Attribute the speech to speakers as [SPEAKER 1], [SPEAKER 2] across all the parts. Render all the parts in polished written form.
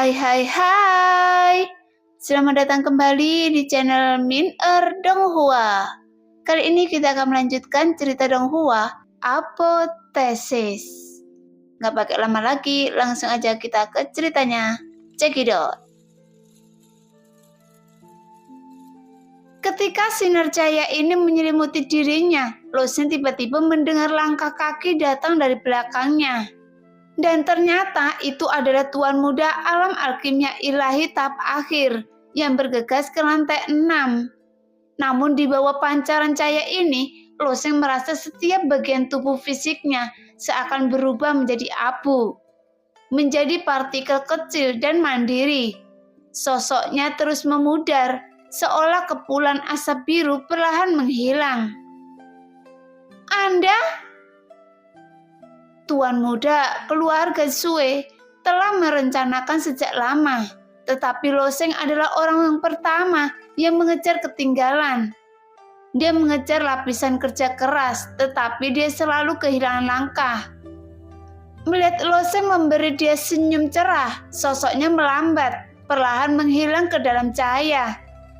[SPEAKER 1] Hai. Selamat datang kembali di channel Min Donghua. Kali ini kita akan melanjutkan cerita Donghua, Apotesis. Gak pakai lama lagi, langsung aja kita ke ceritanya. Cekidot. Ketika sinar cahaya ini menyelimuti dirinya, Losen tiba-tiba mendengar langkah kaki datang dari belakangnya. Dan ternyata itu adalah Tuan Muda Alam Alkimia Ilahi tahap akhir yang bergegas ke lantai 6. Namun di bawah pancaran cahaya ini, Loseng merasa setiap bagian tubuh fisiknya seakan berubah menjadi abu, menjadi partikel kecil dan mandiri. Sosoknya terus memudar, seolah kepulan asap biru perlahan menghilang. Anda? Tuan Muda keluarga Sue telah merencanakan sejak lama, tetapi Loseng adalah orang yang pertama yang mengejar ketinggalan. Dia mengejar lapisan kerja keras, tetapi dia selalu kehilangan langkah. Melihat Loseng memberi dia senyum cerah, sosoknya melambat, perlahan menghilang ke dalam cahaya.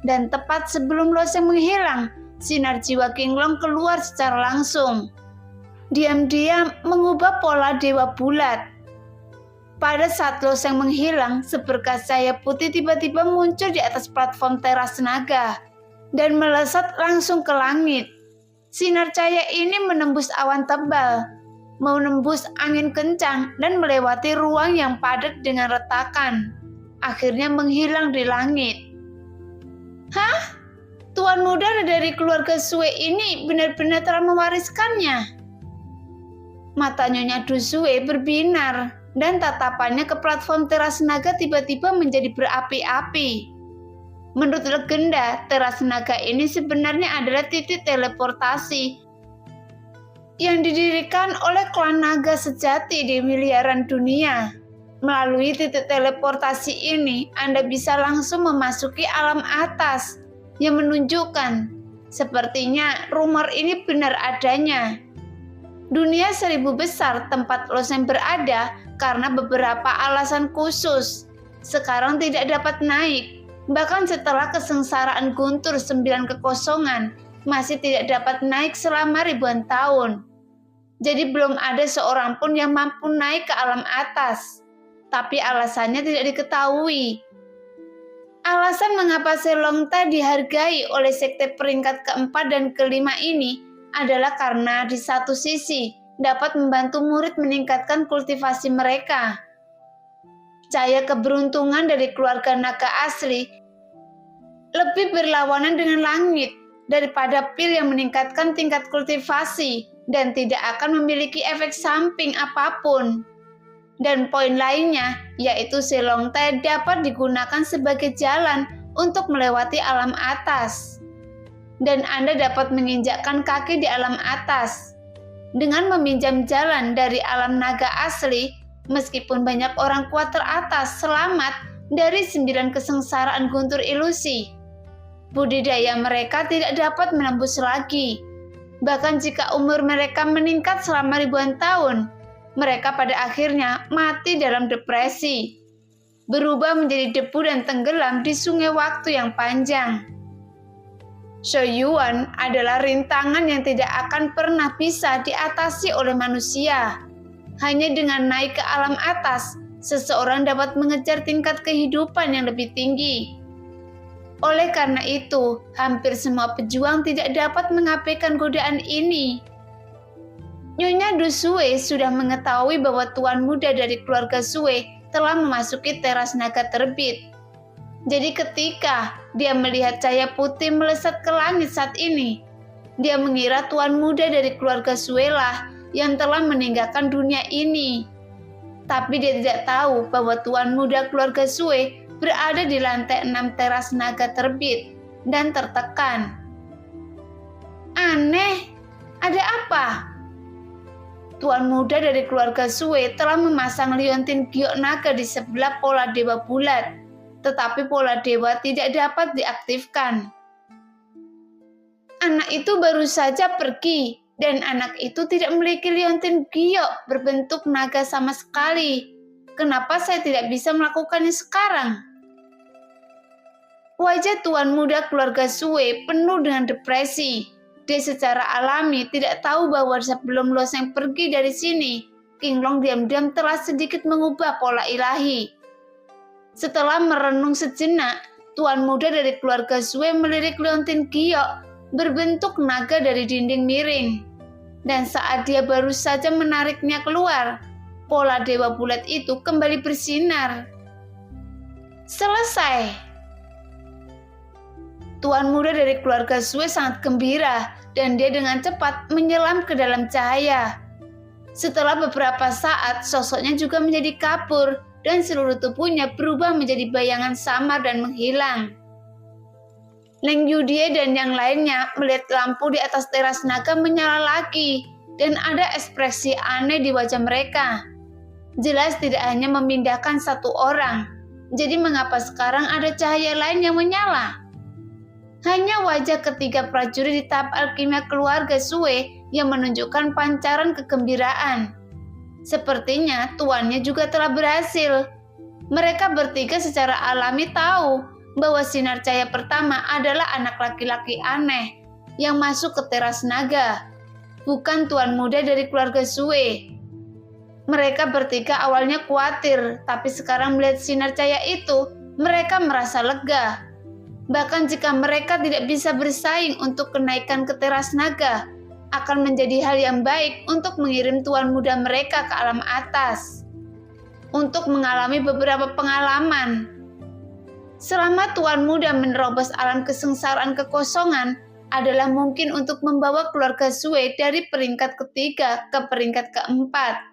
[SPEAKER 1] Dan tepat sebelum Loseng menghilang, sinar jiwa Qinglong keluar secara langsung. Diam-diam mengubah pola dewa bulat. Pada saat Loseng menghilang, seberkas cahaya putih tiba-tiba muncul di atas platform teras naga dan melesat langsung ke langit. Sinar cahaya ini menembus awan tebal, menembus angin kencang dan melewati ruang yang padat dengan retakan. Akhirnya menghilang di langit. Hah? Tuan Muda dari keluarga Sue ini benar-benar telah mewariskannya. Mata Nyonya Dusue berbinar dan tatapannya ke platform teras naga tiba-tiba menjadi berapi-api. Menurut legenda, teras naga ini sebenarnya adalah titik teleportasi yang didirikan oleh klan naga sejati di miliaran dunia. Melalui titik teleportasi ini, Anda bisa langsung memasuki alam atas yang menunjukkan sepertinya rumor ini benar adanya. Dunia 1000 besar tempat Loseng berada karena beberapa alasan khusus sekarang tidak dapat naik. Bahkan setelah kesengsaraan guntur 9 kekosongan masih tidak dapat naik selama ribuan tahun. Jadi belum ada seorang pun yang mampu naik ke alam atas. Tapi alasannya tidak diketahui. Alasan mengapa Selongta dihargai oleh sekte peringkat keempat dan kelima ini adalah karena di satu sisi dapat membantu murid meningkatkan kultivasi mereka. Cahaya keberuntungan dari keluarga naga asli lebih berlawanan dengan langit daripada pil yang meningkatkan tingkat kultivasi dan tidak akan memiliki efek samping apapun. Dan poin lainnya yaitu Selongta dapat digunakan sebagai jalan untuk melewati alam atas. Dan Anda dapat menginjakkan kaki di alam atas. Dengan meminjam jalan dari alam naga asli, meskipun banyak orang kuat teratas selamat dari 9 kesengsaraan guntur ilusi, budidaya mereka tidak dapat menembus lagi. Bahkan jika umur mereka meningkat selama ribuan tahun, mereka pada akhirnya mati dalam depresi, berubah menjadi debu dan tenggelam di sungai waktu yang panjang. Shoyuan adalah rintangan yang tidak akan pernah bisa diatasi oleh manusia. Hanya dengan naik ke alam atas, seseorang dapat mengejar tingkat kehidupan yang lebih tinggi. Oleh karena itu, hampir semua pejuang tidak dapat mengabaikan godaan ini. Nyonya Dusue sudah mengetahui bahwa Tuan Muda dari keluarga Sue telah memasuki teras naga terbit. Jadi ketika dia melihat cahaya putih melesat ke langit saat ini, dia mengira Tuan Muda dari keluarga Sue lah yang telah meninggalkan dunia ini. Tapi dia tidak tahu bahwa Tuan Muda keluarga Sue berada di lantai 6 teras naga terbit dan tertekan. Aneh, ada apa? Tuan Muda dari keluarga Sue telah memasang liontin giok naga di sebelah pola dewa bulat. Tetapi pola dewa tidak dapat diaktifkan. Anak itu baru saja pergi, dan anak itu tidak memiliki liontin giok berbentuk naga sama sekali. Kenapa saya tidak bisa melakukannya sekarang? Wajah tuan muda keluarga Sue penuh dengan depresi. Dia secara alami tidak tahu bahwa sebelum Loseng pergi dari sini, King Long diam-diam telah sedikit mengubah pola ilahi. Setelah merenung sejenak, tuan muda dari keluarga Sue melirik liontin giok berbentuk naga dari dinding miring. Dan saat dia baru saja menariknya keluar, pola dewa bulat itu kembali bersinar. Selesai. Tuan muda dari keluarga Sue sangat gembira dan dia dengan cepat menyelam ke dalam cahaya. Setelah beberapa saat, sosoknya juga menjadi kabur dan seluruh tubuhnya berubah menjadi bayangan samar dan menghilang. Leng Yudie dan yang lainnya melihat lampu di atas teras naga menyala lagi dan ada ekspresi aneh di wajah mereka. Jelas tidak hanya memindahkan satu orang, jadi mengapa sekarang ada cahaya lain yang menyala? Hanya wajah ketiga prajurit di tahap alkimia keluarga Sue yang menunjukkan pancaran kegembiraan. Sepertinya tuannya juga telah berhasil. Mereka bertiga secara alami tahu bahwa sinar cahaya pertama adalah anak laki-laki aneh yang masuk ke teras naga, bukan tuan muda dari keluarga Sue. Mereka bertiga awalnya khawatir, tapi sekarang melihat sinar cahaya itu, mereka merasa lega. Bahkan jika mereka tidak bisa bersaing untuk kenaikan ke teras naga, akan menjadi hal yang baik untuk mengirim tuan muda mereka ke alam atas, untuk mengalami beberapa pengalaman. Selama tuan muda menerobos alam kesengsaraan kekosongan adalah mungkin untuk membawa keluarga Sue dari peringkat ketiga ke peringkat keempat.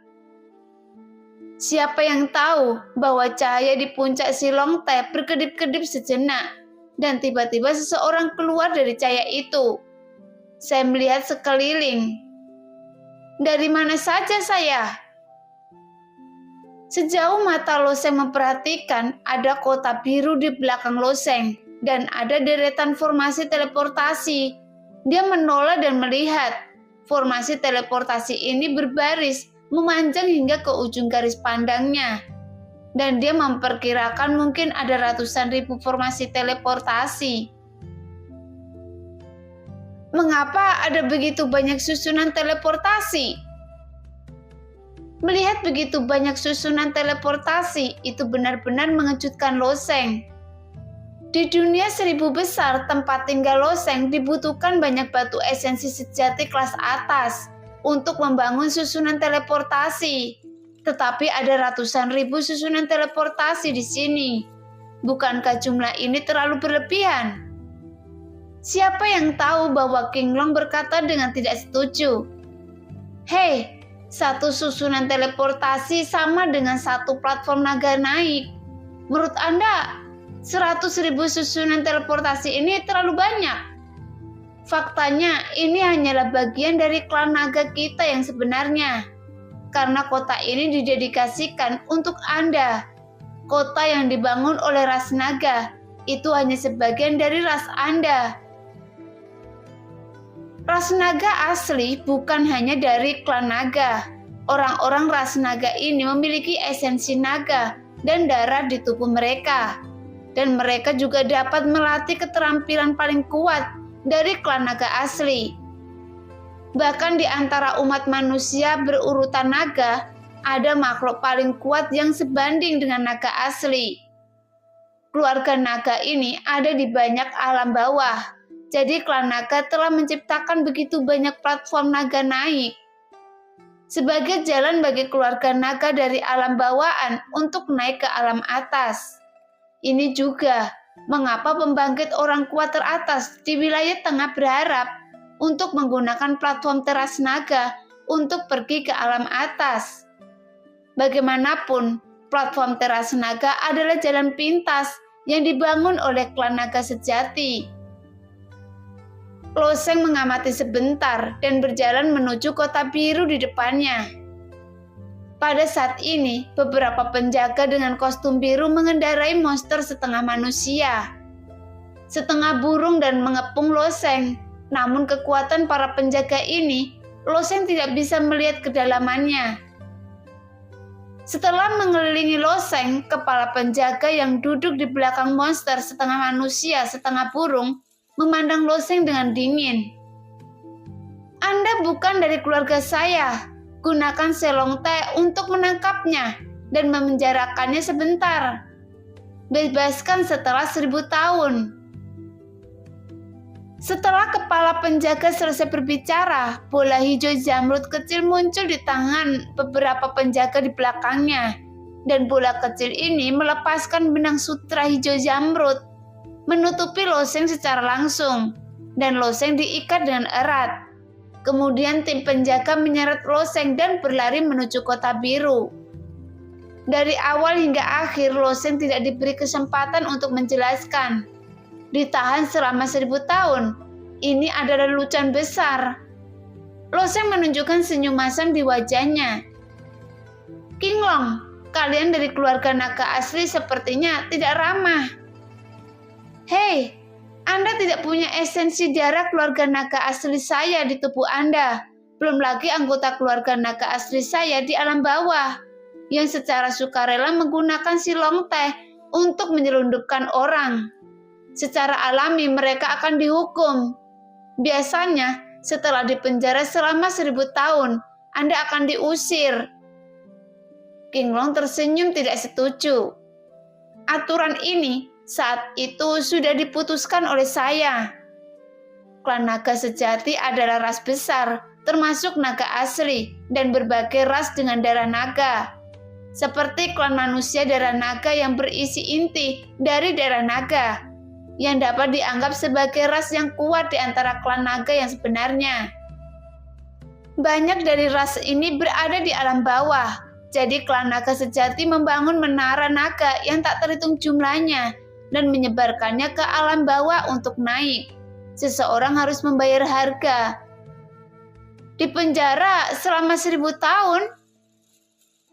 [SPEAKER 1] Siapa yang tahu bahwa cahaya di puncak Silong Te berkedip-kedip sejenak dan tiba-tiba seseorang keluar dari cahaya itu. Saya melihat sekeliling. Dari mana saja saya? Sejauh mata Loseng memperhatikan, ada kota biru di belakang Loseng dan ada deretan formasi teleportasi. Dia menoleh dan melihat. Formasi teleportasi ini berbaris, memanjang hingga ke ujung garis pandangnya. Dan dia memperkirakan mungkin ada ratusan ribu formasi teleportasi. Mengapa ada begitu banyak susunan teleportasi? Melihat begitu banyak susunan teleportasi, itu benar-benar mengejutkan Loseng. Di dunia 1000 besar tempat tinggal Loseng dibutuhkan banyak batu esensi sejati kelas atas untuk membangun susunan teleportasi. Tetapi ada ratusan ribu susunan teleportasi di sini. Bukankah jumlah ini terlalu berlebihan? Siapa yang tahu bahwa King Long berkata dengan tidak setuju? Hei, satu susunan teleportasi sama dengan satu platform naga naik. Menurut Anda, 100.000 susunan teleportasi ini terlalu banyak? Faktanya, ini hanyalah bagian dari klan naga kita yang sebenarnya. Karena kota ini didedikasikan untuk Anda. Kota yang dibangun oleh ras naga, itu hanya sebagian dari ras Anda. Ras naga asli bukan hanya dari klan naga. Orang-orang ras naga ini memiliki esensi naga dan darah di tubuh mereka. Dan mereka juga dapat melatih keterampilan paling kuat dari klan naga asli. Bahkan di antara umat manusia berurutan naga, ada makhluk paling kuat yang sebanding dengan naga asli. Keluarga naga ini ada di banyak alam bawah. Jadi klan naga telah menciptakan begitu banyak platform naga naik. Sebagai jalan bagi keluarga naga dari alam bawaan untuk naik ke alam atas. Ini juga mengapa pembangkit orang kuat teratas di wilayah tengah berharap untuk menggunakan platform teras naga untuk pergi ke alam atas. Bagaimanapun, platform teras naga adalah jalan pintas yang dibangun oleh klan naga sejati. Loseng mengamati sebentar dan berjalan menuju kota biru di depannya. Pada saat ini, beberapa penjaga dengan kostum biru mengendarai monster setengah manusia, setengah burung dan mengepung Loseng. Namun kekuatan para penjaga ini, Loseng tidak bisa melihat kedalamannya. Setelah mengelilingi loseng, kepala penjaga yang duduk di belakang monster setengah manusia, setengah burung, memandang loseng dengan dingin. Anda bukan dari keluarga saya. Gunakan Selongte untuk menangkapnya dan memenjarakannya sebentar. Bebaskan setelah 1000 tahun. Setelah kepala penjaga selesai berbicara, bola hijau zamrud kecil muncul di tangan beberapa penjaga di belakangnya. Dan bola kecil ini melepaskan benang sutra hijau zamrud, menutupi loseng secara langsung, dan loseng diikat dengan erat. Kemudian tim penjaga menyeret loseng dan berlari menuju kota biru. Dari awal hingga akhir, loseng tidak diberi kesempatan untuk menjelaskan. Ditahan selama 1000 tahun. Ini adalah lelucon besar. Loseng menunjukkan senyum masam di wajahnya. King Long, kalian dari keluarga naga asli sepertinya tidak ramah. Hei, Anda tidak punya esensi darah keluarga naga asli saya di tubuh Anda. Belum lagi anggota keluarga naga asli saya di alam bawah, yang secara sukarela menggunakan Selongte untuk menyelundupkan orang. Secara alami mereka akan dihukum. Biasanya setelah dipenjara selama 1000 tahun, Anda akan diusir. King Long tersenyum tidak setuju. Aturan ini saat itu sudah diputuskan oleh saya. Klan naga sejati adalah ras besar, termasuk naga asli dan berbagai ras dengan darah naga. Seperti klan manusia darah naga yang berisi inti dari darah naga, yang dapat dianggap sebagai ras yang kuat di antara klan naga yang sebenarnya. Banyak dari ras ini berada di alam bawah, jadi klan naga sejati membangun menara naga yang tak terhitung jumlahnya dan menyebarkannya ke alam bawah untuk naik. Seseorang harus membayar harga. Di penjara selama 1000 tahun?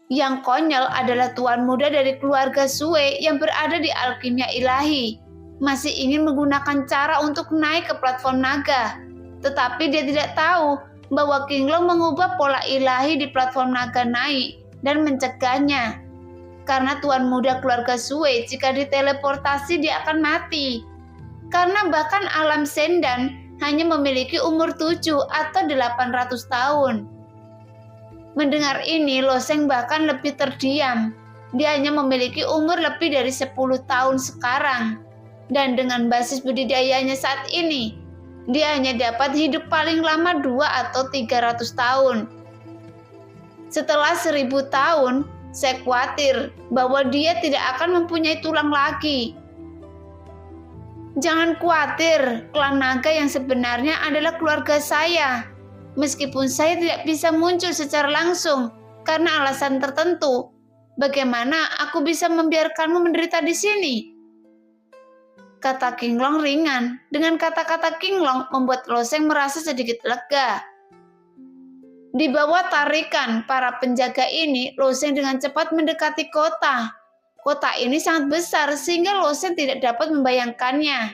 [SPEAKER 1] Yang konyol adalah tuan muda dari keluarga Sue yang berada di alkimia ilahi. Masih ingin menggunakan cara untuk naik ke platform naga. Tetapi dia tidak tahu bahwa King Long mengubah pola ilahi di platform naga naik dan mencegahnya. Karena tuan muda keluarga Sue jika diteleportasi dia akan mati. Karena bahkan alam Sendan hanya memiliki umur 7 atau 800 tahun. Mendengar ini, Loseng bahkan lebih terdiam. Dia hanya memiliki umur lebih dari 10 tahun sekarang. Dan dengan basis budidayanya saat ini, dia hanya dapat hidup paling lama 2 atau 300 tahun. Setelah 1000 tahun, saya khawatir bahwa dia tidak akan mempunyai tulang lagi. Jangan khawatir, klan naga yang sebenarnya adalah keluarga saya. Meskipun saya tidak bisa muncul secara langsung karena alasan tertentu, bagaimana aku bisa membiarkanmu menderita di sini? Kata King Long ringan. Dengan kata-kata King Long membuat Loseng merasa sedikit lega. Di bawah tarikan para penjaga ini, Loseng dengan cepat mendekati kota. Kota ini sangat besar sehingga Loseng tidak dapat membayangkannya.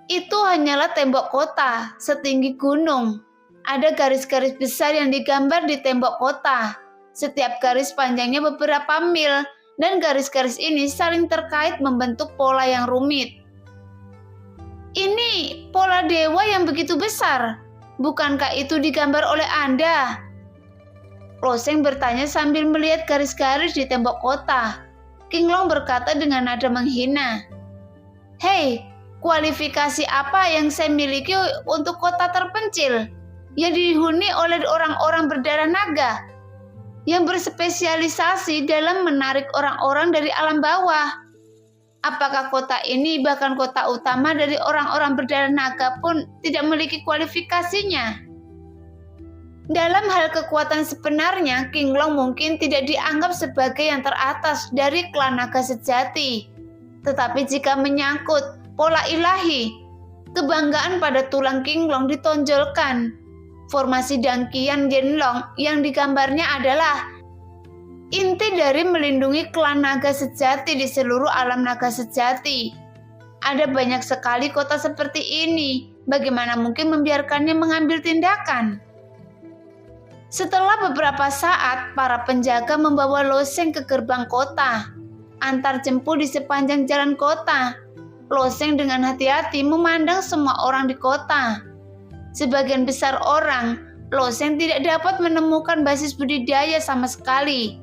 [SPEAKER 1] Itu hanyalah tembok kota, setinggi gunung. Ada garis-garis besar yang digambar di tembok kota. Setiap garis panjangnya beberapa mil, dan garis-garis ini saling terkait membentuk pola yang rumit. Ini pola dewa yang begitu besar. Bukankah itu digambar oleh Anda? Loseng bertanya sambil melihat garis-garis di tembok kota. King Long berkata dengan nada menghina. Hei, kualifikasi apa yang saya miliki untuk kota terpencil yang dihuni oleh orang-orang berdarah naga yang berspesialisasi dalam menarik orang-orang dari alam bawah? Apakah kota ini bahkan kota utama dari orang-orang berdarah naga pun tidak memiliki kualifikasinya? Dalam hal kekuatan sebenarnya, King Long mungkin tidak dianggap sebagai yang teratas dari klan naga sejati. Tetapi jika menyangkut pola ilahi, kebanggaan pada tulang King Long ditonjolkan. Formasi Dangqian Yenlong yang digambarnya adalah inti dari melindungi klan naga sejati di seluruh alam naga sejati. Ada banyak sekali kota seperti ini. Bagaimana mungkin membiarkannya mengambil tindakan? Setelah beberapa saat, para penjaga membawa Loseng ke gerbang kota. Antar jemput di sepanjang jalan kota. Loseng dengan hati-hati memandang semua orang di kota. Sebagian besar orang, Loseng tidak dapat menemukan basis budidaya sama sekali.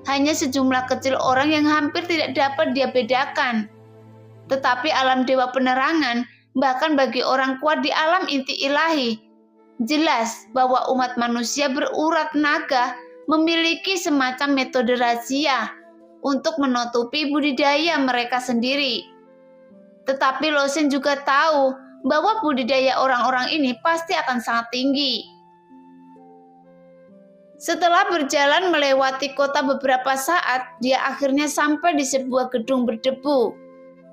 [SPEAKER 1] Hanya sejumlah kecil orang yang hampir tidak dapat dia bedakan. Tetapi alam dewa penerangan, bahkan bagi orang kuat di alam inti ilahi, jelas bahwa umat manusia berurat naga memiliki semacam metode rahasia untuk menutupi budidaya mereka sendiri. Tetapi Loseng juga tahu bahwa budidaya orang-orang ini pasti akan sangat tinggi. Setelah berjalan melewati kota beberapa saat, dia akhirnya sampai di sebuah gedung berdebu.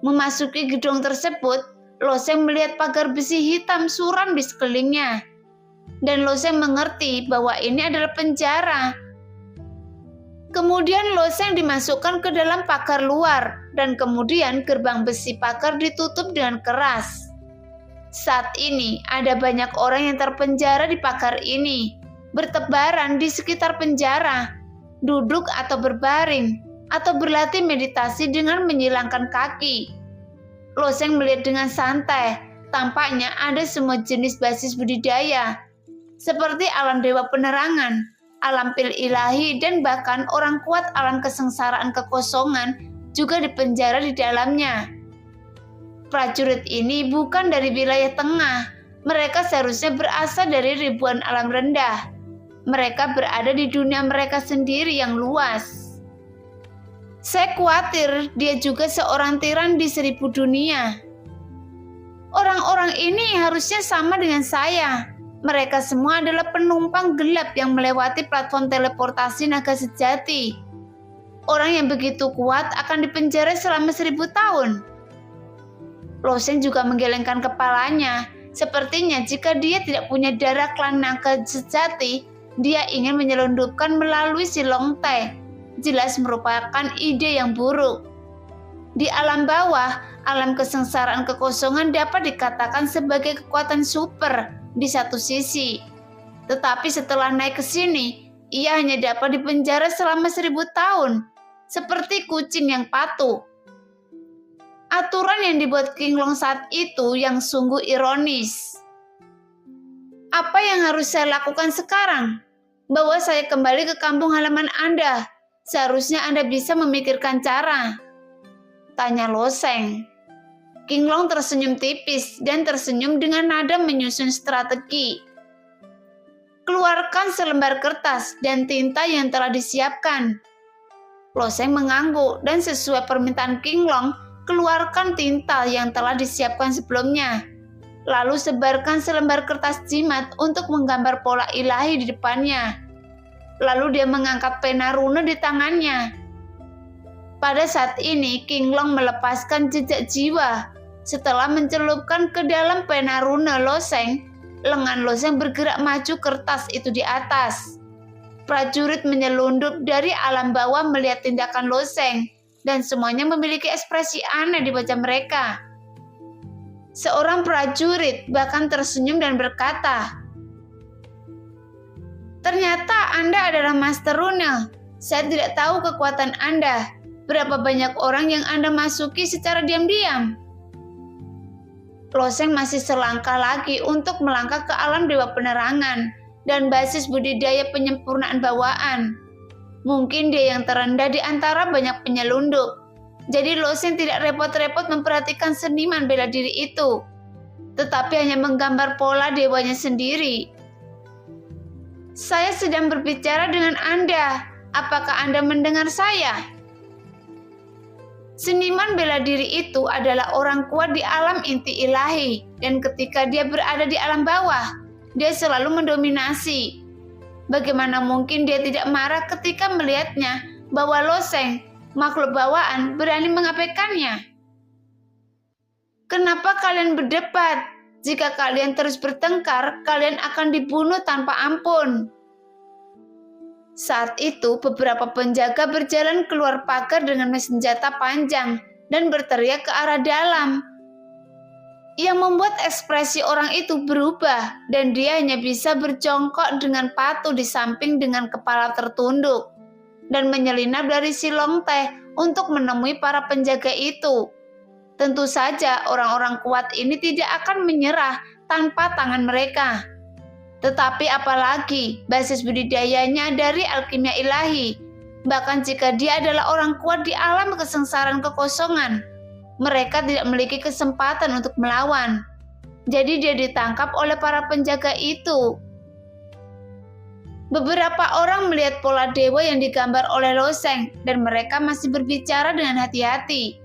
[SPEAKER 1] Memasuki gedung tersebut, Loseng melihat pagar besi hitam suram di sekelilingnya. Dan Loseng mengerti bahwa ini adalah penjara. Kemudian Loseng dimasukkan ke dalam pagar luar, dan kemudian gerbang besi pagar ditutup dengan keras. Saat ini ada banyak orang yang terpenjara di pagar ini, bertebaran di sekitar penjara, duduk atau berbaring, atau berlatih meditasi dengan menyilangkan kaki. Loseng melihat dengan santai, tampaknya ada semua jenis basis budidaya, seperti alam dewa penerangan, alam pil ilahi, dan bahkan orang kuat alam kesengsaraan kekosongan juga dipenjara di dalamnya. Prajurit ini bukan dari wilayah tengah, mereka seharusnya berasal dari ribuan alam rendah. Mereka berada di dunia mereka sendiri yang luas. Saya khawatir dia juga seorang tiran di 1000 dunia. Orang-orang ini harusnya sama dengan saya. Mereka semua adalah penumpang gelap yang melewati platform teleportasi naga sejati. Orang yang begitu kuat akan dipenjara selama 1000 tahun. Loseng juga menggelengkan kepalanya. Sepertinya jika dia tidak punya darah klan naga sejati, dia ingin menyelundupkan melalui si Longte. Jelas merupakan ide yang buruk. Di alam bawah, alam kesengsaraan kekosongan dapat dikatakan sebagai kekuatan super di satu sisi. Tetapi setelah naik ke sini, ia hanya dapat dipenjara selama 1000 tahun, seperti kucing yang patuh. Aturan yang dibuat King Long saat itu yang sungguh ironis. Apa yang harus saya lakukan sekarang? Bawa saya kembali ke kampung halaman Anda. Seharusnya Anda bisa memikirkan cara. Tanya Loseng. King Long tersenyum tipis dan tersenyum dengan nada menyusun strategi. Keluarkan selembar kertas dan tinta yang telah disiapkan. Loseng mengangguk dan sesuai permintaan King Long, keluarkan tinta yang telah disiapkan sebelumnya. Lalu sebarkan selembar kertas jimat untuk menggambar pola ilahi di depannya. Lalu dia mengangkat pena rune di tangannya. Pada saat ini King Long melepaskan jejak jiwa. Setelah mencelupkan ke dalam pena rune Loseng, lengan Loseng bergerak maju kertas itu di atas. Prajurit menyelundup dari alam bawah melihat tindakan Loseng, dan semuanya memiliki ekspresi aneh di wajah mereka. Seorang prajurit bahkan tersenyum dan berkata, "Ternyata Anda adalah Master Rune. Saya tidak tahu kekuatan Anda. Berapa banyak orang yang Anda masuki secara diam-diam?" Loseng masih selangkah lagi untuk melangkah ke alam dewa penerangan dan basis budidaya penyempurnaan bawaan. Mungkin dia yang terendah di antara banyak penyelundup. Jadi Loseng tidak repot-repot memperhatikan seniman bela diri itu, tetapi hanya menggambar pola dewanya sendiri. "Saya sedang berbicara dengan Anda. Apakah Anda mendengar saya?" Seniman bela diri itu adalah orang kuat di alam inti ilahi, dan ketika dia berada di alam bawah, dia selalu mendominasi. Bagaimana mungkin dia tidak marah ketika melihatnya bahwa Loseng, makhluk bawaan, berani mengabaikannya? "Kenapa kalian berdebat? Jika kalian terus bertengkar, kalian akan dibunuh tanpa ampun." Saat itu, beberapa penjaga berjalan keluar pagar dengan senjata panjang dan berteriak ke arah dalam. yang membuat ekspresi orang itu berubah dan dia hanya bisa berjongkok dengan patuh di samping dengan kepala tertunduk dan menyelinap dari silong teh untuk menemui para penjaga itu. Tentu saja orang-orang kuat ini tidak akan menyerah tanpa tangan mereka. Tetapi apalagi basis budidayanya dari alkimia ilahi, bahkan jika dia adalah orang kuat di alam kesengsaraan kekosongan, mereka tidak memiliki kesempatan untuk melawan. Jadi dia ditangkap oleh para penjaga itu. Beberapa orang melihat pola dewa yang digambar oleh Loseng dan mereka masih berbicara dengan hati-hati.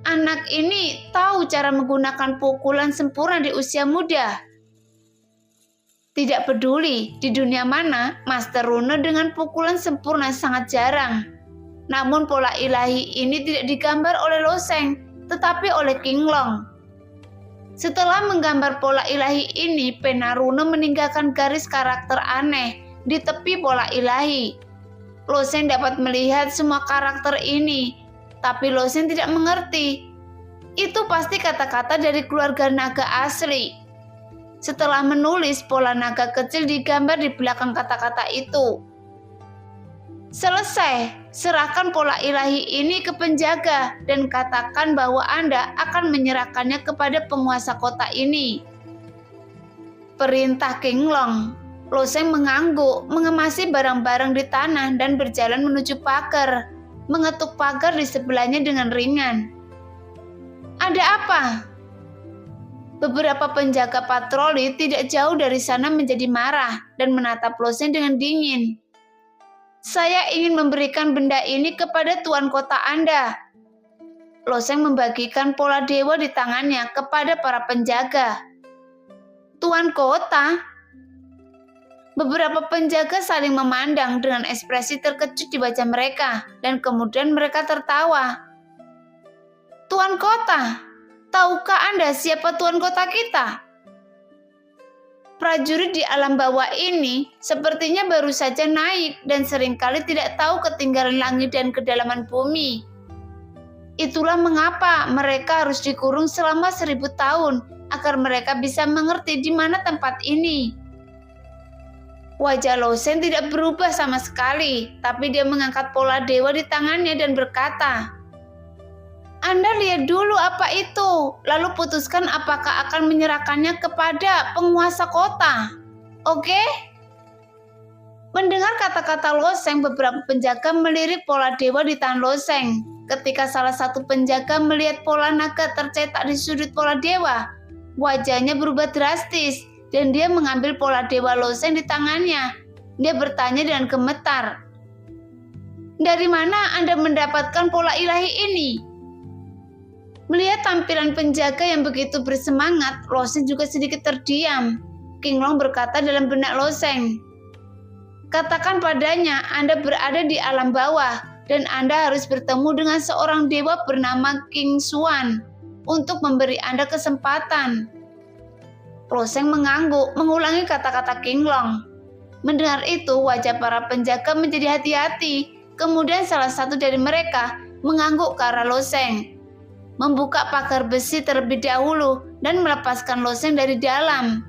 [SPEAKER 1] Anak ini tahu cara menggunakan pukulan sempurna di usia muda. Tidak peduli di dunia mana, Master Rune dengan pukulan sempurna sangat jarang. Namun pola ilahi ini tidak digambar oleh Loseng, tetapi oleh Qinglong. Setelah menggambar pola ilahi ini, pena Rune meninggalkan garis karakter aneh di tepi pola ilahi. Loseng dapat melihat semua karakter ini, tapi Loseng tidak mengerti. Itu pasti kata-kata dari keluarga naga asli. Setelah menulis, pola naga kecil digambar di belakang kata-kata itu. Selesai, serahkan pola ilahi ini ke penjaga dan katakan bahwa Anda akan menyerahkannya kepada penguasa kota ini. Perintah Qinglong. Loseng mengangguk, mengemasi barang-barang di tanah dan berjalan menuju pagar, mengetuk pagar di sebelahnya dengan ringan. Ada apa? Beberapa penjaga patroli tidak jauh dari sana menjadi marah dan menatap Loseng dengan dingin. Saya ingin memberikan benda ini kepada tuan kota Anda. Loseng membagikan pola dewa di tangannya kepada para penjaga. Tuan kota? Beberapa penjaga saling memandang dengan ekspresi terkejut di wajah mereka dan kemudian mereka tertawa. Tuan kota, tahukah Anda siapa tuan kota kita? Prajurit di alam bawah ini sepertinya baru saja naik dan seringkali tidak tahu ketinggalan langit dan kedalaman bumi. Itulah mengapa mereka harus dikurung selama 1000 tahun agar mereka bisa mengerti di mana tempat ini. Wajah Loseng tidak berubah sama sekali, tapi dia mengangkat pola dewa di tangannya dan berkata, Anda lihat dulu apa itu, lalu putuskan apakah akan menyerahkannya kepada penguasa kota. Oke? Mendengar kata-kata Loseng, beberapa penjaga melirik pola dewa di tangan Loseng. Ketika salah satu penjaga melihat pola naga tercetak di sudut pola dewa, wajahnya berubah drastis dan dia mengambil pola dewa Loseng di tangannya. Dia bertanya dengan gemetar, "Dari mana Anda mendapatkan pola ilahi ini?" Melihat tampilan penjaga yang begitu bersemangat, Loseng juga sedikit terdiam. Qinglong berkata dalam benak Loseng, "Katakan padanya Anda berada di alam bawah dan Anda harus bertemu dengan seorang dewa bernama King Xuan untuk memberi Anda kesempatan." Loseng mengangguk, mengulangi kata-kata Qinglong. Mendengar itu, wajah para penjaga menjadi hati-hati. Kemudian salah satu dari mereka mengangguk ke arah Loseng, membuka pagar besi terlebih dahulu dan melepaskan Loseng dari dalam.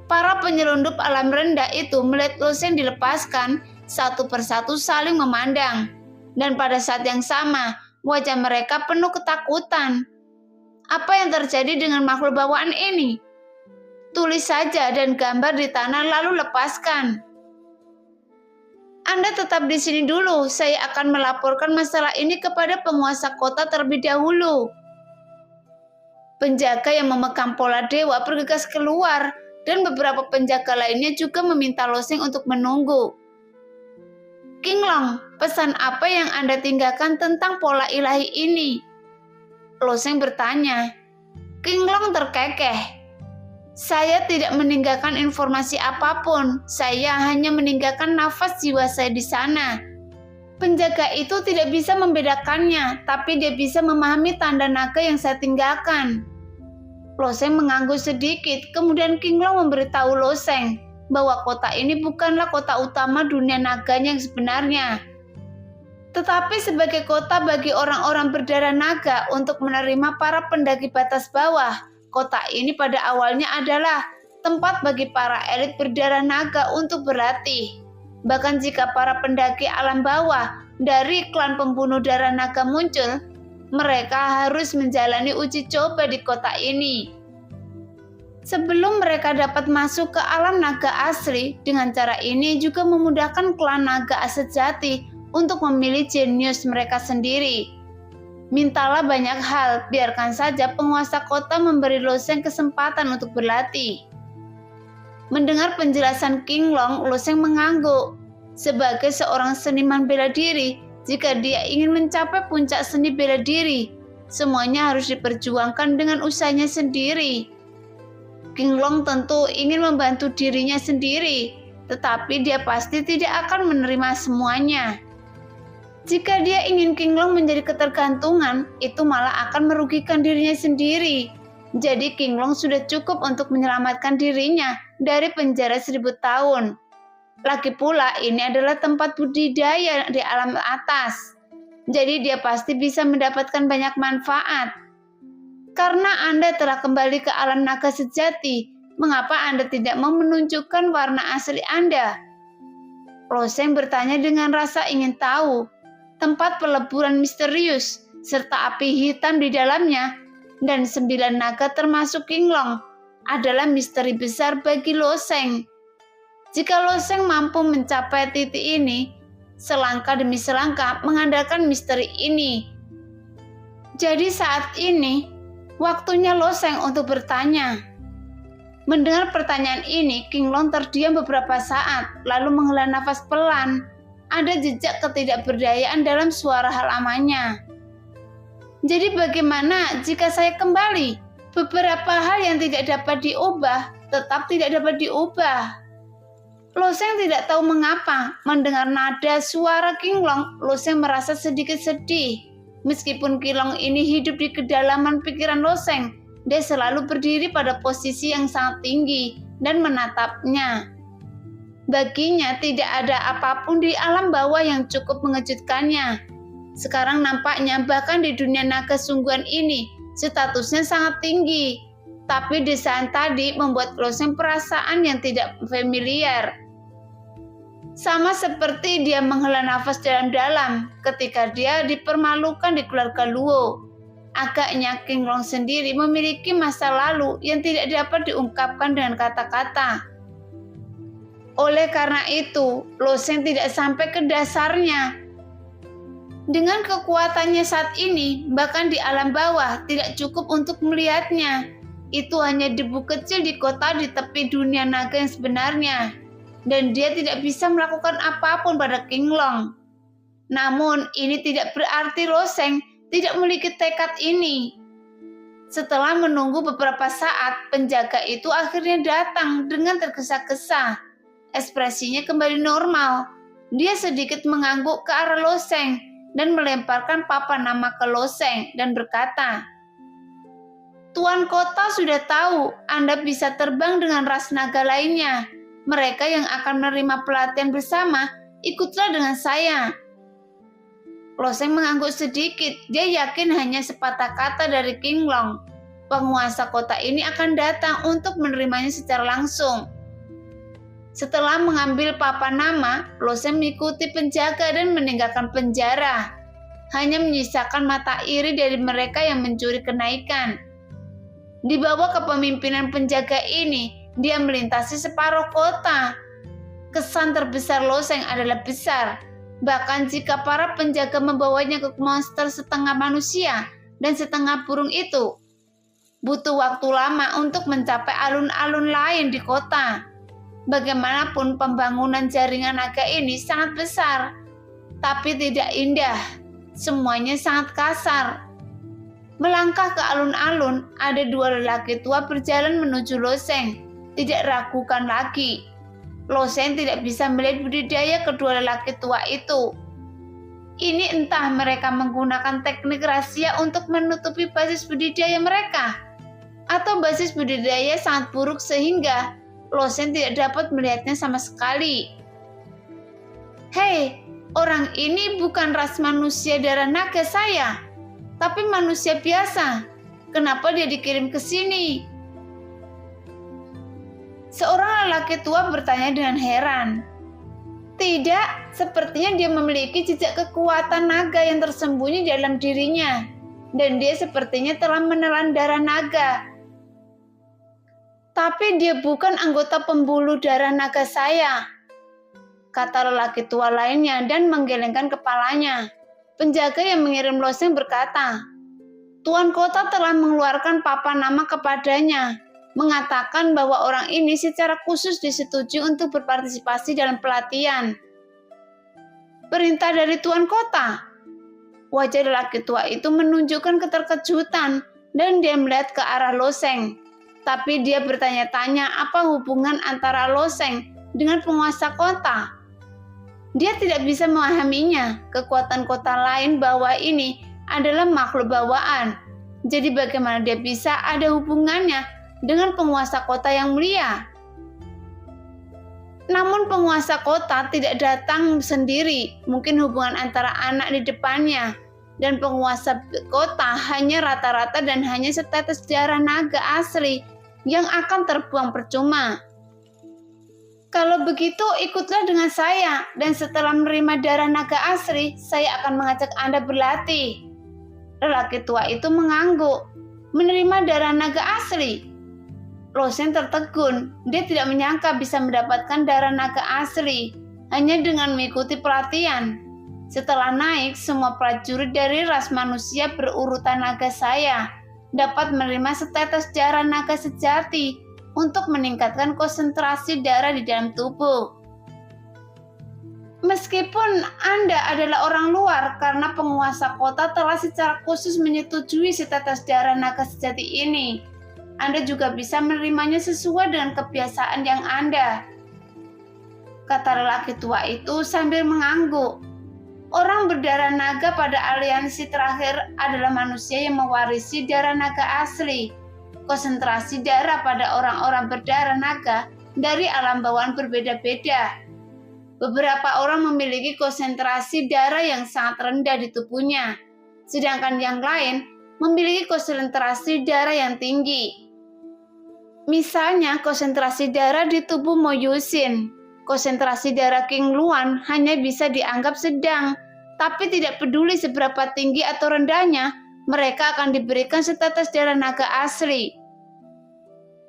[SPEAKER 1] Para penyelundup alam rendah itu melihat Loseng dilepaskan, satu persatu saling memandang. Dan pada saat yang sama, wajah mereka penuh ketakutan. Apa yang terjadi dengan makhluk bawaan ini? Tulis saja dan gambar di tanah lalu lepaskan. Anda tetap di sini dulu, saya akan melaporkan masalah ini kepada penguasa kota terlebih dahulu. Penjaga yang memegang pola dewa bergegas keluar dan beberapa penjaga lainnya juga meminta Loseng untuk menunggu. Qinglong, pesan apa yang Anda tinggalkan tentang pola ilahi ini? Loseng bertanya. Qinglong terkekeh. Saya tidak meninggalkan informasi apapun, saya hanya meninggalkan nafas jiwa saya di sana. Penjaga itu tidak bisa membedakannya, tapi dia bisa memahami tanda naga yang saya tinggalkan. Loseng mengangguk sedikit, kemudian Qinglong memberitahu Loseng bahwa kota ini bukanlah kota utama dunia naganya yang sebenarnya. Tetapi sebagai kota bagi orang-orang berdarah naga untuk menerima para pendaki batas bawah, kota ini pada awalnya adalah tempat bagi para elit berdarah naga untuk berlatih. Bahkan jika para pendaki alam bawah dari klan pembunuh darah naga muncul, mereka harus menjalani uji coba di kota ini. Sebelum mereka dapat masuk ke alam naga asli, dengan cara ini juga memudahkan klan naga sejati untuk memilih jenius mereka sendiri. Mintalah banyak hal, biarkan saja penguasa kota memberi Loseng kesempatan untuk berlatih. Mendengar penjelasan King Long, Loseng mengangguk. Sebagai seorang seniman bela diri, jika dia ingin mencapai puncak seni bela diri, semuanya harus diperjuangkan dengan usahanya sendiri. King Long tentu ingin membantu dirinya sendiri, tetapi dia pasti tidak akan menerima semuanya. Jika dia ingin King Long menjadi ketergantungan, itu malah akan merugikan dirinya sendiri. Jadi King Long sudah cukup untuk menyelamatkan dirinya dari penjara 1000 tahun. Lagi pula ini adalah tempat budidaya di alam atas. Jadi dia pasti bisa mendapatkan banyak manfaat. Karena Anda telah kembali ke alam naga sejati, mengapa Anda tidak mau menunjukkan warna asli Anda? Loseng bertanya dengan rasa ingin tahu. Tempat peleburan misterius, serta api hitam di dalamnya, dan 9 naga termasuk King Long, adalah misteri besar bagi Loseng. Jika Loseng mampu mencapai titik ini, selangkah demi selangkah mengandalkan misteri ini. Jadi saat ini, waktunya Loseng untuk bertanya. Mendengar pertanyaan ini, King Long terdiam beberapa saat, lalu menghela nafas pelan. Ada jejak ketidakberdayaan dalam suara halamannya. Jadi bagaimana jika saya kembali? Beberapa hal yang tidak dapat diubah, tetap tidak dapat diubah. Loseng tidak tahu mengapa, mendengar nada suara King Long, Loseng merasa sedikit sedih. Meskipun King Long ini hidup di kedalaman pikiran Loseng, dia selalu berdiri pada posisi yang sangat tinggi dan menatapnya. Baginya tidak ada apapun di alam bawah yang cukup mengejutkannya. Sekarang nampaknya bahkan di dunia naga sungguhan ini, statusnya sangat tinggi. Tapi desain tadi membuat Loseng perasaan yang tidak familiar. Sama seperti dia menghela nafas dalam-dalam ketika dia dipermalukan di keluarga Luo. Agaknya King Long sendiri memiliki masa lalu yang tidak dapat diungkapkan dengan kata-kata. Oleh karena itu, Loseng tidak sampai ke dasarnya. Dengan kekuatannya saat ini, bahkan di alam bawah tidak cukup untuk melihatnya. Itu hanya debu kecil di kota di tepi dunia naga yang sebenarnya. Dan dia tidak bisa melakukan apapun pada King Long. Namun, ini tidak berarti Loseng tidak memiliki tekad ini. Setelah menunggu beberapa saat, penjaga itu akhirnya datang dengan tergesa-gesa. Ekspresinya kembali normal. Dia sedikit mengangguk ke arah Loseng dan melemparkan papan nama ke Loseng dan berkata, "Tuan kota sudah tahu Anda bisa terbang dengan ras naga lainnya. Mereka yang akan menerima pelatihan bersama, ikutlah dengan saya." Loseng mengangguk sedikit. Dia yakin hanya sepatah kata dari King Long. Penguasa kota ini akan datang untuk menerimanya secara langsung. Setelah mengambil papan nama, Loseng mengikuti penjaga dan meninggalkan penjara. Hanya menyisakan mata iri dari mereka yang mencuri kenaikan. Di bawah kepemimpinan penjaga ini, dia melintasi separuh kota. Kesan terbesar Loseng adalah besar. Bahkan jika para penjaga membawanya ke monster setengah manusia dan setengah burung itu, butuh waktu lama untuk mencapai alun-alun lain di kota. Bagaimanapun pembangunan jaringan naga ini sangat besar, tapi tidak indah. Semuanya sangat kasar. Melangkah ke alun-alun, ada 2 lelaki tua berjalan menuju Loseng. Tidak ragukan lagi. Loseng tidak bisa melihat budidaya kedua lelaki tua itu. Ini entah mereka menggunakan teknik rahasia untuk menutupi basis budidaya mereka, atau basis budidaya sangat buruk sehingga Loseng tidak dapat melihatnya sama sekali. "Hei, Orang ini bukan ras manusia darah naga saya, tapi manusia biasa. Kenapa dia dikirim ke sini? Seorang lelaki tua bertanya dengan heran. Tidak, sepertinya dia memiliki jejak kekuatan naga yang tersembunyi dalam dirinya. Dan dia sepertinya telah menelan darah naga. Tapi dia bukan anggota pembuluh darah naga saya, kata lelaki tua lainnya dan menggelengkan kepalanya. Penjaga yang mengirim loseng berkata, Tuan kota telah mengeluarkan papan nama kepadanya, mengatakan bahwa orang ini secara khusus disetujui untuk berpartisipasi dalam pelatihan. Perintah dari Tuan kota? Wajah lelaki tua itu menunjukkan keterkejutan dan dia melihat ke arah loseng. Tapi dia bertanya-tanya apa hubungan antara loseng dengan penguasa kota. Dia tidak bisa memahaminya. Kekuatan kota lain bahwa ini adalah makhluk bawaan. Jadi bagaimana dia bisa ada hubungannya dengan penguasa kota yang mulia? Namun penguasa kota tidak datang sendiri. Mungkin hubungan antara anak di depannya dan penguasa kota hanya rata-rata dan hanya setetes darah naga asli yang akan terbuang percuma. Kalau begitu ikutlah dengan saya, dan setelah menerima darah naga asli, saya akan mengajak Anda berlatih. Lelaki tua itu mengangguk. Menerima darah naga asli? Loseng tertegun. Dia tidak menyangka bisa mendapatkan darah naga asli hanya dengan mengikuti pelatihan. Setelah naik, semua prajurit dari ras manusia berurutan naga saya dapat menerima setetes darah naga sejati untuk meningkatkan konsentrasi darah di dalam tubuh. Meskipun Anda adalah orang luar, karena penguasa kota telah secara khusus menyetujui setetes darah naga sejati ini, Anda juga bisa menerimanya sesuai dengan kebiasaan yang Anda, kata lelaki tua itu sambil mengangguk. Orang berdarah naga pada aliansi terakhir adalah manusia yang mewarisi darah naga asli. Konsentrasi darah pada orang-orang berdarah naga dari alam bawaan berbeda-beda. Beberapa orang memiliki konsentrasi darah yang sangat rendah di tubuhnya, sedangkan yang lain memiliki konsentrasi darah yang tinggi. Misalnya konsentrasi darah di tubuh Mo Yusin. Konsentrasi darah King Luan hanya bisa dianggap sedang, tapi tidak peduli seberapa tinggi atau rendahnya, mereka akan diberikan setetes darah naga asli.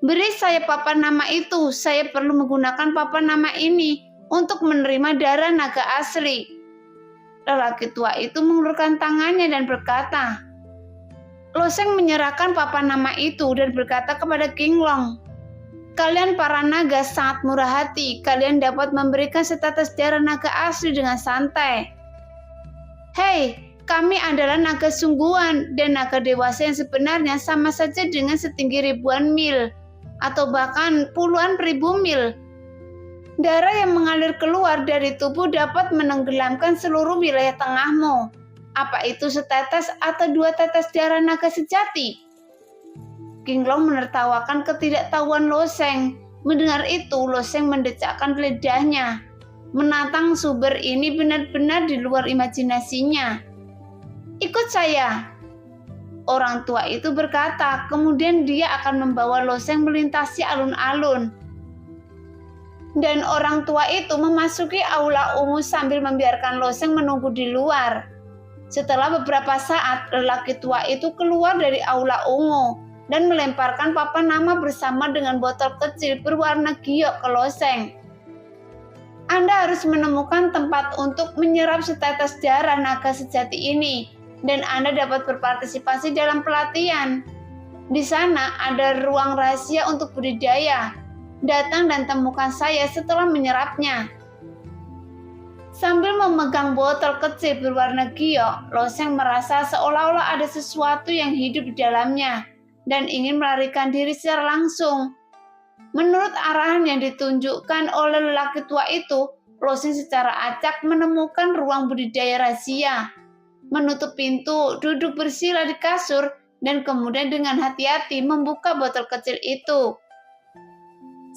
[SPEAKER 1] Beri saya papan nama itu, saya perlu menggunakan papan nama ini untuk menerima darah naga asli. Lelaki tua itu mengulurkan tangannya dan berkata, Loseng menyerahkan papan nama itu dan berkata kepada King Long, Kalian para naga sangat murah hati, kalian dapat memberikan setetes darah naga asli dengan santai. Hei, kami adalah naga sungguhan dan naga dewasa yang sebenarnya sama saja dengan setinggi ribuan mil atau bahkan puluhan ribu mil. Darah yang mengalir keluar dari tubuh dapat menenggelamkan seluruh wilayah tengahmu. Apa itu setetes atau 2 tetes darah naga sejati? King Long menertawakan ketidaktahuan Loseng. Mendengar itu, Loseng mendecakkan lidahnya. Menantang sumber ini benar-benar di luar imajinasinya. Ikut saya, orang tua itu berkata. Kemudian dia akan membawa Loseng melintasi alun-alun. Dan orang tua itu memasuki aula ungu sambil membiarkan Loseng menunggu di luar. Setelah beberapa saat, lelaki tua itu keluar dari aula ungu dan melemparkan papan nama bersama dengan botol kecil berwarna giok ke Loseng. Anda harus menemukan tempat untuk menyerap setetes darah naga sejati ini, dan Anda dapat berpartisipasi dalam pelatihan. Di sana ada ruang rahasia untuk budidaya. Datang dan temukan saya setelah menyerapnya. Sambil memegang botol kecil berwarna giok, Loseng merasa seolah-olah ada sesuatu yang hidup di dalamnya dan ingin melarikan diri secara langsung. Menurut arahan yang ditunjukkan oleh lelaki tua itu, Loseng secara acak menemukan ruang budidaya rahasia, menutup pintu, duduk bersila di kasur, dan kemudian dengan hati-hati membuka botol kecil itu.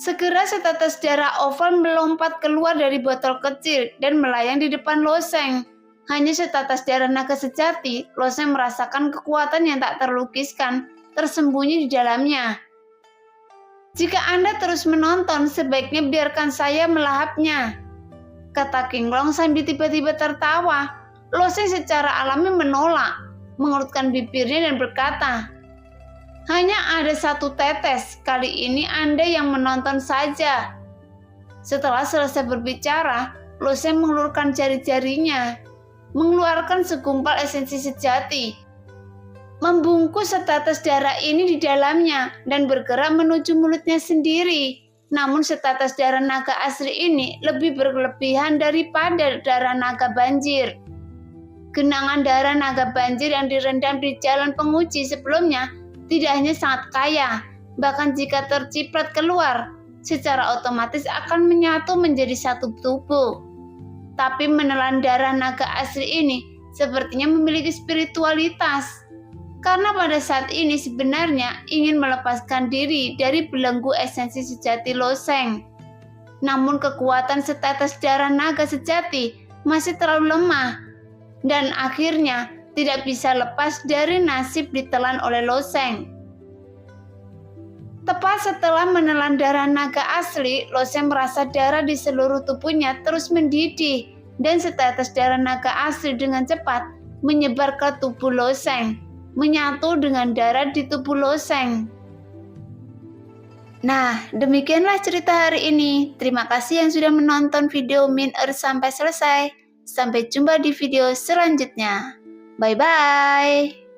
[SPEAKER 1] Segera setetes darah oval melompat keluar dari botol kecil dan melayang di depan Loseng. Hanya setetes darah naga sejati, Loseng merasakan kekuatan yang tak terlukiskan tersembunyi di dalamnya. Jika Anda terus menonton, sebaiknya biarkan saya melahapnya, kata King Long sambil tiba-tiba tertawa. Loseng secara alami menolak, mengerutkan bibirnya dan berkata, "Hanya ada satu tetes, kali ini Anda yang menonton saja." Setelah selesai berbicara, Loseng mengulurkan jari-jarinya, mengeluarkan segumpal esensi sejati, membungkus setetes darah ini di dalamnya dan bergerak menuju mulutnya sendiri. Namun setetes darah naga asli ini lebih berlebihan daripada darah naga banjir. Genangan darah naga banjir yang direndam di jalan penguji sebelumnya tidak hanya sangat kaya, bahkan jika terciprat keluar, secara otomatis akan menyatu menjadi satu tubuh. Tapi menelan darah naga asli ini sepertinya memiliki spiritualitas, karena pada saat ini sebenarnya ingin melepaskan diri dari belenggu esensi sejati Loseng. Namun kekuatan setetes darah naga sejati masih terlalu lemah, dan akhirnya tidak bisa lepas dari nasib ditelan oleh Loseng. Tepat setelah menelan darah naga asli, Loseng merasa darah di seluruh tubuhnya terus mendidih, dan setetes darah naga asli dengan cepat menyebar ke tubuh Loseng, menyatu dengan darah di tubuh Loseng. Nah, demikianlah cerita hari ini. Terima kasih yang sudah menonton video Min Earth sampai selesai. Sampai jumpa di video selanjutnya. Bye-bye.